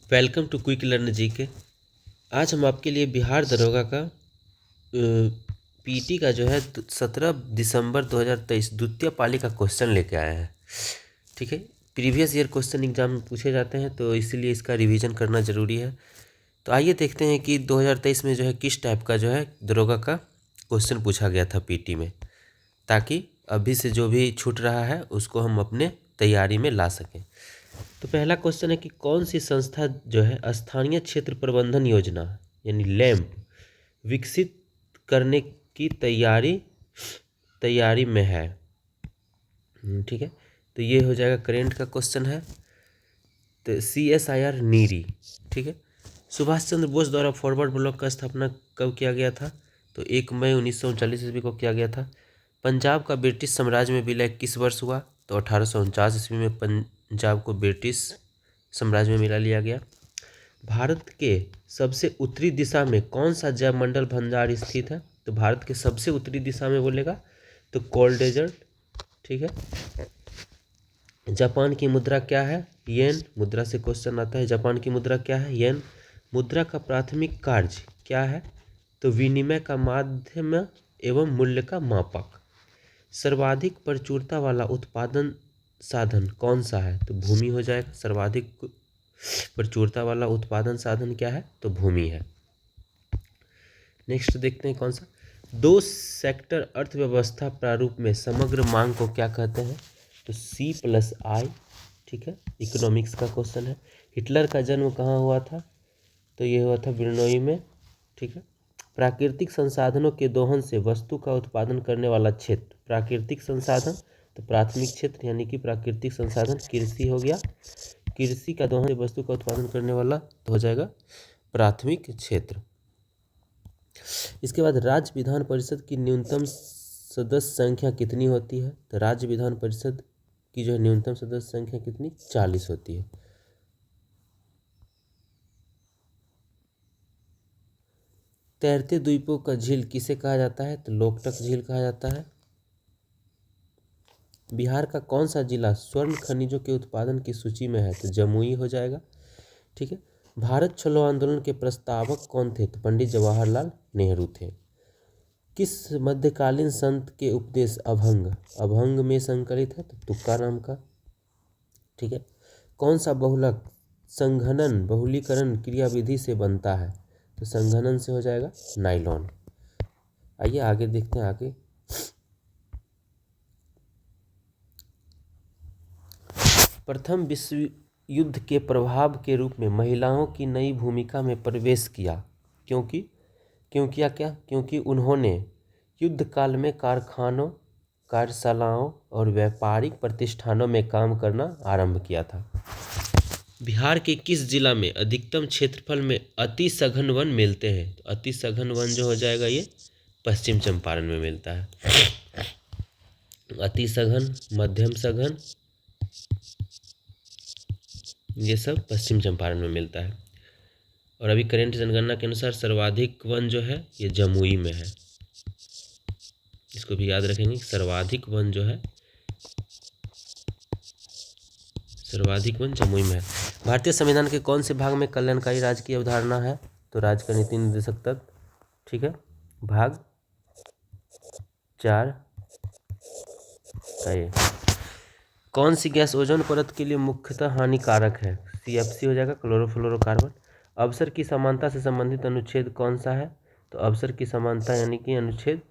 Welcome to quick learn GK. आज हम आपके लिए बिहार दरोगा का पीटी का जो है 17 दिसंबर 2023 द्वितीय पाली का क्वेश्चन लेके आए हैं। ठीक है, प्रीवियस ईयर क्वेश्चन एग्जाम में पूछे जाते हैं तो इसीलिए इसका रिवीजन करना ज़रूरी है। तो आइए देखते हैं कि 2023 में जो है किस टाइप का जो है दरोगा का क्वेश्चन पूछा गया था पीटी में, ताकि अभी से जो भी छूट रहा है उसको हम अपने तैयारी में ला सकें। तो पहला क्वेश्चन है कि कौन सी संस्था जो है स्थानीय क्षेत्र प्रबंधन योजना यानी लैम्प विकसित करने की तैयारी में है। ठीक है, तो ये हो जाएगा करेंट का क्वेश्चन है। तो CSIR नीरी। ठीक है, सुभाष चंद्र बोस द्वारा फॉरवर्ड ब्लॉक का स्थापना कब किया गया था? तो 1 मई 1939 ईस्वी को किया गया था। पंजाब का ब्रिटिश साम्राज्य में विलय किस वर्ष हुआ? तो 1849 ईस्वी में पंजाब को ब्रिटिश साम्राज्य में मिला लिया गया। भारत के सबसे उत्तरी दिशा में कौन सा जैवमंडल भंडार स्थित है? तो भारत के सबसे उत्तरी दिशा में बोलेगा तो कोल्ड डेजर्ट। ठीक है, जापान की मुद्रा क्या है? येन। मुद्रा से क्वेश्चन आता है, जापान की मुद्रा क्या है? येन। मुद्रा का प्राथमिक कार्य क्या है? तो विनिमय का माध्यम एवं मूल्य का मापक। सर्वाधिक प्रचुरता वाला उत्पादन साधन कौन सा है? तो भूमि हो जाएगा। सर्वाधिक प्रचुरता वाला उत्पादन साधन क्या है? तो भूमि है। नेक्स्ट देखते हैं कौन सा। 2 सेक्टर अर्थव्यवस्था प्रारूप में समग्र मांग को क्या कहते हैं? तो C+I। ठीक है, इकोनॉमिक्स का क्वेश्चन है। हिटलर का जन्म कहाँ हुआ था? तो ये हुआ था विल्नोई में। ठीक है, प्राकृतिक संसाधनों के दोहन से वस्तु का उत्पादन करने वाला क्षेत्र। प्राकृतिक संसाधन तो प्राथमिक क्षेत्र यानी कि प्राकृतिक संसाधन कृषि हो गया। कृषि का दोहन से वस्तु का उत्पादन करने वाला तो हो जाएगा प्राथमिक क्षेत्र। इसके बाद राज्य विधान परिषद की न्यूनतम सदस्य संख्या कितनी होती है? तो राज्य विधान परिषद की जो है न्यूनतम सदस्य संख्या कितनी? 40 होती है। तैरते द्वीपों का झील किसे कहा जाता है? तो लोकटक झील कहा जाता है। बिहार का कौन सा जिला स्वर्ण खनिजों के उत्पादन की सूची में है? तो जमुई हो जाएगा। ठीक है, भारत छोड़ो आंदोलन के प्रस्तावक कौन थे? तो पंडित जवाहरलाल नेहरू थे। किस मध्यकालीन संत के उपदेश अभंग में संकलित है? तो तुक्का नाम का। ठीक है, कौन सा बहुलक संघनन बहुलीकरण क्रियाविधि से बनता है? तो संघनन से हो जाएगा नाइलॉन। आइए आगे देखते हैं। आगे प्रथम विश्व युद्ध के प्रभाव के रूप में महिलाओं की नई भूमिका में प्रवेश किया। क्योंकि उन्होंने युद्ध काल में कारखानों, कार्यशालाओं और व्यापारिक प्रतिष्ठानों में काम करना आरंभ किया था। बिहार के किस जिला में अधिकतम क्षेत्रफल में अति सघन वन मिलते हैं? तो अति सघन वन जो हो जाएगा ये पश्चिम चंपारण में मिलता है। अति सघन, मध्यम सघन, ये सब पश्चिम चंपारण में मिलता है। और अभी करेंट जनगणना के अनुसार सर्वाधिक वन जो है ये जमुई में है। इसको भी याद रखेंगे, सर्वाधिक वन जमुई में है। भारतीय संविधान के कौन से भाग में कल्याणकारी राज्य की अवधारणा है? तो राज्य का नीति निर्देशक तत्व। ठीक है, भाग 4 का ये। कौन सी गैस ओजोन परत के लिए मुख्यतः हानिकारक है? CFC हो जाएगा, क्लोरोफ्लोरोकार्बन। अवसर की समानता से संबंधित अनुच्छेद कौन सा है? तो अवसर की समानता यानी कि अनुच्छेद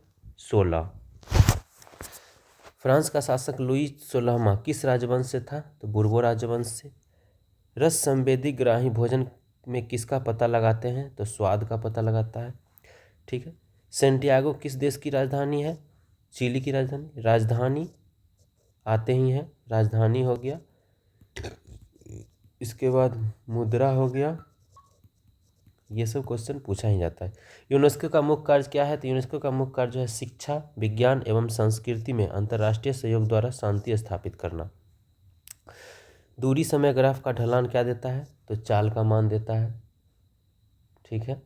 16। फ्रांस का शासक लुई 16वां किस राजवंश से था? तो बुर्बो राजवंश से। रस संवेदी ग्राही भोजन में किसका पता लगाते हैं? तो स्वाद का पता लगाता है। ठीक है, सेंटियागो किस देश की राजधानी है? चिली की राजधानी। राजधानी आते ही है, राजधानी हो गया। इसके बाद मुद्रा हो गया। ये सब क्वेश्चन पूछा ही जाता है। यूनेस्को का मुख्य कार्य क्या है? तो यूनेस्को का मुख्य कार्य जो है शिक्षा, विज्ञान एवं संस्कृति में अंतर्राष्ट्रीय सहयोग द्वारा शांति स्थापित करना। दूरी समय ग्राफ का ढलान क्या देता है? तो चाल का मान देता है। ठीक है,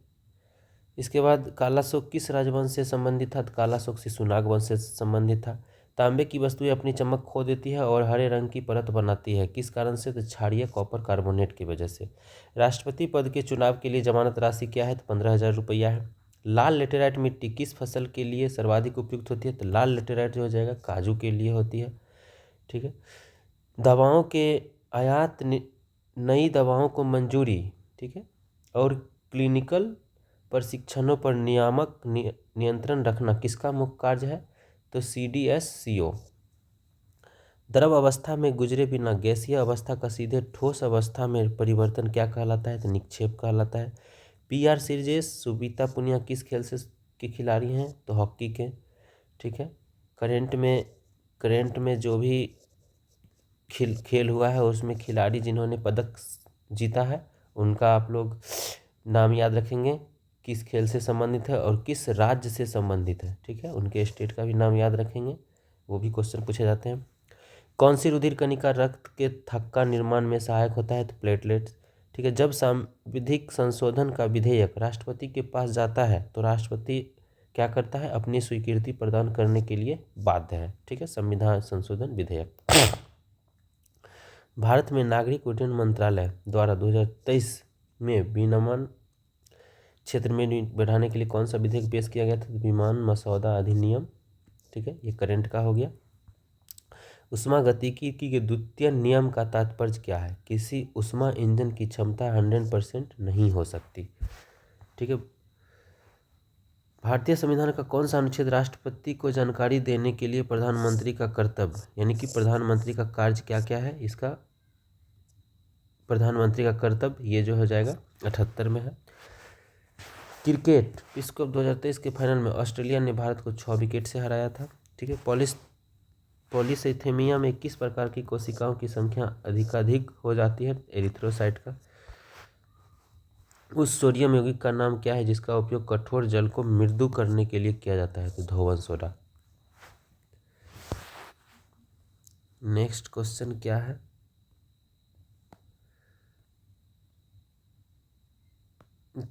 इसके बाद काला अशोक किस राजवंश से संबंधित था? तो काला अशोक शिशुनाग वंश से संबंधित था। तांबे की वस्तुएं अपनी चमक खो देती है और हरे रंग की परत बनाती है, किस कारण से? तो क्षारीय कॉपर कार्बोनेट की वजह से। राष्ट्रपति पद के चुनाव के लिए जमानत राशि क्या है? तो 15,000 रुपया है। लाल लेटेराइट मिट्टी किस फसल के लिए सर्वाधिक उपयुक्त होती है? तो लाल लेटेराइट जो हो जाएगा काजू के लिए होती है। ठीक है। दवाओं के आयात नई दवाओं को मंजूरी, ठीक है, और क्लिनिकल प्रशिक्षणों पर नियामक नियंत्रण रखना किसका मुख्य कार्य है? तो CDSCO। द्रव अवस्था में गुजरे बिना गैसीय अवस्था का सीधे ठोस अवस्था में परिवर्तन क्या कहलाता है? तो निक्षेप कहलाता है। PR सीरीज सुबीता पुनिया किस खेल से के खिलाड़ी हैं? तो हॉकी के। ठीक है। करेंट में जो भी खेल हुआ है उसमें खिलाड़ी जिन्होंने पदक जीता है उनका आप लोग नाम याद रखेंगे, किस खेल से संबंधित है और किस राज्य से संबंधित है। ठीक है, उनके स्टेट का भी नाम याद रखेंगे, वो भी क्वेश्चन पूछे जाते हैं। कौन सी रुधिर कणिका रक्त के थक्का निर्माण में सहायक होता है? तो प्लेटलेट्स। ठीक है। जब सांविधिक संशोधन का विधेयक राष्ट्रपति के पास जाता है तो राष्ट्रपति क्या करता है? अपनी स्वीकृति प्रदान करने के लिए बाध्य है। ठीक है, संविधान संशोधन विधेयक। भारत में नागरिक उड्डयन मंत्रालय द्वारा 2023 में विमानन क्षेत्र में बढ़ाने के लिए कौन सा विधेयक पेश किया गया था? विमान मसौदा अधिनियम। ठीक है, ये करंट का हो गया। ऊष्मागतिकी के द्वितीय नियम का तात्पर्य क्या है? किसी ऊष्मा इंजन की क्षमता 100% नहीं हो सकती। ठीक है। भारतीय संविधान का कौन सा अनुच्छेद राष्ट्रपति को जानकारी देने के लिए प्रधानमंत्री का कर्तव्य, यानी कि प्रधानमंत्री का कार्य क्या क्या है इसका? प्रधानमंत्री का कर्तव्य ये जो हो जाएगा 78 में है। क्रिकेट विश्व कप 2023 के फाइनल में ऑस्ट्रेलिया ने भारत को 6 विकेट से हराया था। ठीक है। पॉलीसाइथेमिया में किस प्रकार की कोशिकाओं की संख्या अधिकाधिक हो जाती है? एरिथ्रोसाइट का। उस सोडियम यौगिक का नाम क्या है जिसका उपयोग कठोर जल को मृदु करने के लिए किया जाता है? तो धोवन सोडा। नेक्स्ट क्वेश्चन क्या है?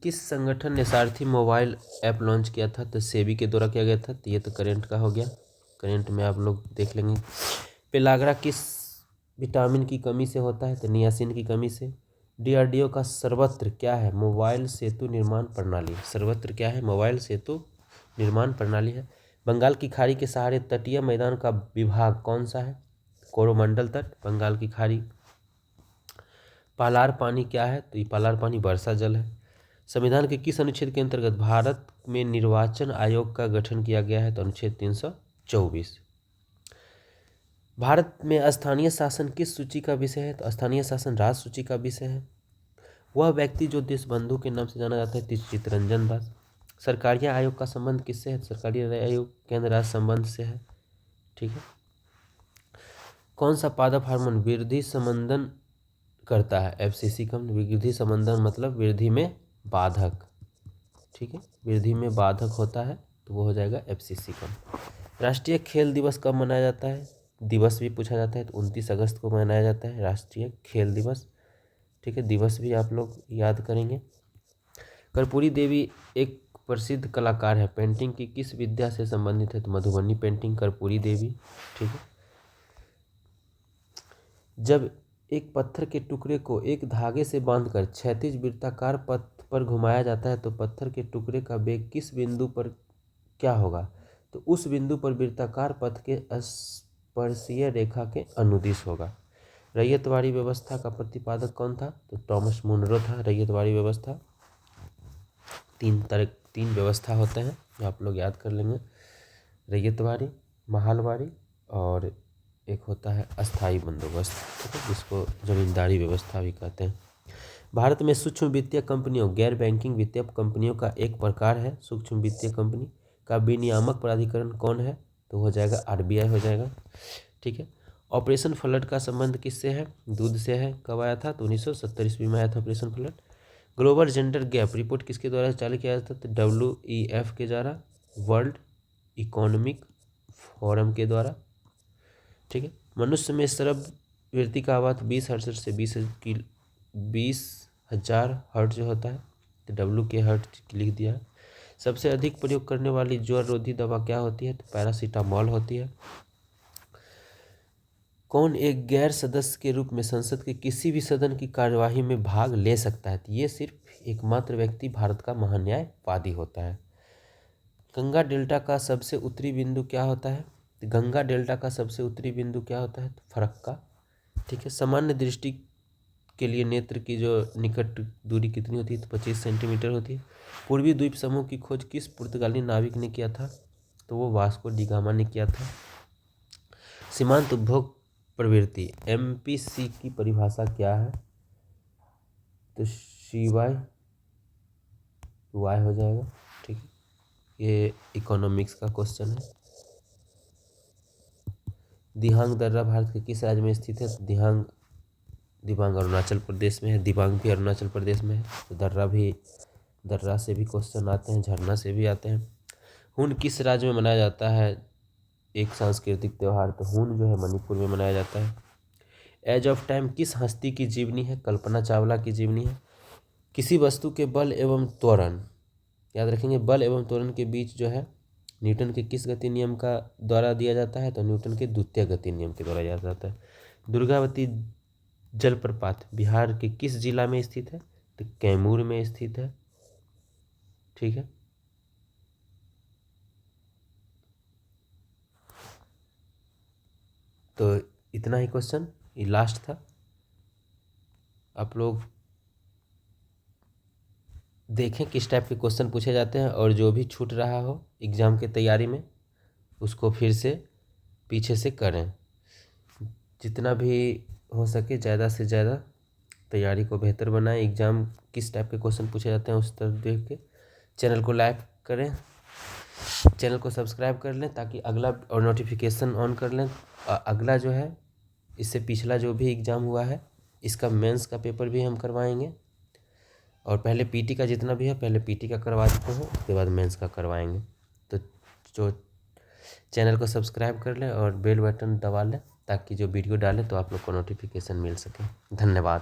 किस संगठन ने सारथी मोबाइल ऐप लॉन्च किया था? तो सेबी के द्वारा किया गया था। तो ये तो करंट का हो गया, करंट में आप लोग देख लेंगे। पेलाग्रा किस विटामिन की कमी से होता है? तो नियासिन की कमी से। DRDO का सर्वत्र क्या है? मोबाइल सेतु निर्माण प्रणाली। सर्वत्र क्या है? मोबाइल सेतु निर्माण प्रणाली है। बंगाल की खाड़ी के सहारे तटीय मैदान का विभाग कौन सा है? कोरोमंडल तट, बंगाल की खाड़ी। पालार पानी क्या है? तो ये पालार पानी वर्षा जल है। संविधान के किस अनुच्छेद के अंतर्गत भारत में निर्वाचन आयोग का गठन किया गया है? तो अनुच्छेद 324। भारत में स्थानीय शासन किस सूची का विषय है? तो स्थानीय शासन राज सूची का विषय है। वह व्यक्ति जो देशबंधु के नाम से जाना जाता है चित्तरंजन दास। सरकारी आयोग का संबंध किससे है? सरकारी आयोग केंद्र राज्य संबंध से है। ठीक है। कौन सा पादप हार्मोन वृद्धि संबंधन करता है? FCC कम। वृद्धि संबंधन मतलब वृद्धि में बाधक। ठीक है, वृद्धि में बाधक होता है तो वो हो जाएगा FCC कम। राष्ट्रीय खेल दिवस कब मनाया जाता है? दिवस भी पूछा जाता है तो 29 अगस्त को मनाया जाता है राष्ट्रीय खेल दिवस। ठीक है, दिवस भी आप लोग याद करेंगे। कर्पूरी देवी एक प्रसिद्ध कलाकार है, पेंटिंग की किस विद्या से संबंधित है? तो मधुबनी पेंटिंग कर्पूरी देवी। ठीक है। जब एक पत्थर के टुकड़े को एक धागे से बांधकर क्षैतिज वृत्ताकार पथ पर घुमाया जाता है तो पत्थर के टुकड़े का वेग किस बिंदु पर क्या होगा? तो उस बिंदु पर वृत्ताकार पथ के स्पर्शीय रेखा के अनुदिश होगा। रैयतवाड़ी व्यवस्था का प्रतिपादक कौन था? तो टॉमस मुनरो था। रैयतवाड़ी व्यवस्था तीन व्यवस्था होते हैं जो आप लोग याद कर लेंगे, रैयतवाड़ी, महालवाड़ी और एक होता है अस्थाई बंदोबस्त। ठीक है, जिसको जमींदारी व्यवस्था भी कहते हैं। भारत में सूक्ष्म वित्तीय कंपनियों गैर बैंकिंग वित्तीय कंपनियों का एक प्रकार है। सूक्ष्म वित्तीय कंपनी का विनियामक प्राधिकरण कौन है? तो हो जाएगा RBI हो जाएगा। ठीक है। ऑपरेशन फ्लड का संबंध किससे है? दूध से है। कब आया था? तो 1970 ईस्वी में आया था operation flood. Global gender gap report किसके द्वारा चालू किया जाता है? तो WEF के द्वारा, वर्ल्ड इकोनॉमिक फोरम के द्वारा। ठीक है। मनुष्य में श्रव्यवृत्ति का आवाज़ 20 हर्ट्ज से 20,000 हर्ट्ज जो होता है तो W के हर्ट्ज लिख दिया है। सबसे अधिक प्रयोग करने वाली ज्वर रोधी दवा क्या होती है? तो पैरासीटामॉल होती है। कौन एक गैर सदस्य के रूप में संसद के किसी भी सदन की कार्यवाही में भाग ले सकता है? तो ये सिर्फ एकमात्र व्यक्ति भारत का महान्यायवादी होता है। गंगा डेल्टा का सबसे उत्तरी बिंदु क्या होता है? तो गंगा डेल्टा का सबसे उत्तरी बिंदु क्या होता है? तो फरक्का। ठीक है। सामान्य दृष्टि के लिए नेत्र की जो निकट दूरी कितनी होती है? तो 25 सेंटीमीटर होती है। पूर्वी द्वीप समूह की खोज किस पुर्तगाली नाविक ने किया था? तो वो वास्को डी गामा ने किया था। सीमांत उपभोग प्रवृत्ति MPC की परिभाषा क्या है? तो CY हो जाएगा। ठीक है, ये इकोनॉमिक्स का क्वेश्चन है। दिबांग दर्रा भारत के किस राज्य में स्थित है? दिबांग अरुणाचल प्रदेश में है। दिबांग भी अरुणाचल प्रदेश में है। तो दर्रा से भी क्वेश्चन आते हैं, झरना से भी आते हैं। हून किस राज्य में मनाया जाता है एक सांस्कृतिक त्यौहार? तो हून जो है मणिपुर में मनाया जाता है। एज ऑफ टाइम किस हस्ती की जीवनी है? कल्पना चावला की जीवनी है। किसी वस्तु के बल एवं त्वरण, याद रखेंगे, बल एवं त्वरण के बीच जो है न्यूटन के किस गति नियम का द्वारा दिया जाता है? तो न्यूटन के द्वितीय गति नियम के द्वारा दिया जाता है। दुर्गावती जलप्रपात बिहार के किस जिला में स्थित है? तो कैमूर में स्थित है। ठीक है। तो इतना ही क्वेश्चन, ये लास्ट था। आप लोग देखें किस टाइप के क्वेश्चन पूछे जाते हैं, और जो भी छूट रहा हो एग्ज़ाम की तैयारी में उसको फिर से पीछे से करें। जितना भी हो सके ज़्यादा से ज़्यादा तैयारी को बेहतर बनाएं। एग्ज़ाम किस टाइप के क्वेश्चन पूछे जाते हैं उस तरफ देख के चैनल को लाइक करें, चैनल को सब्सक्राइब कर लें ताकि अगला और नोटिफिकेशन ऑन कर लें। अगला जो है इससे पिछला जो भी एग्ज़ाम हुआ है इसका मेंस का पेपर भी हम करवाएंगे, और पहले पीटी का जितना भी है पहले पीटी का करवा देते हैं, उसके बाद मेंस का करवाएंगे। तो जो चैनल को सब्सक्राइब कर लें और बेल बटन दबा लें ताकि जो वीडियो डालें तो आप लोग को नोटिफिकेशन मिल सके। धन्यवाद।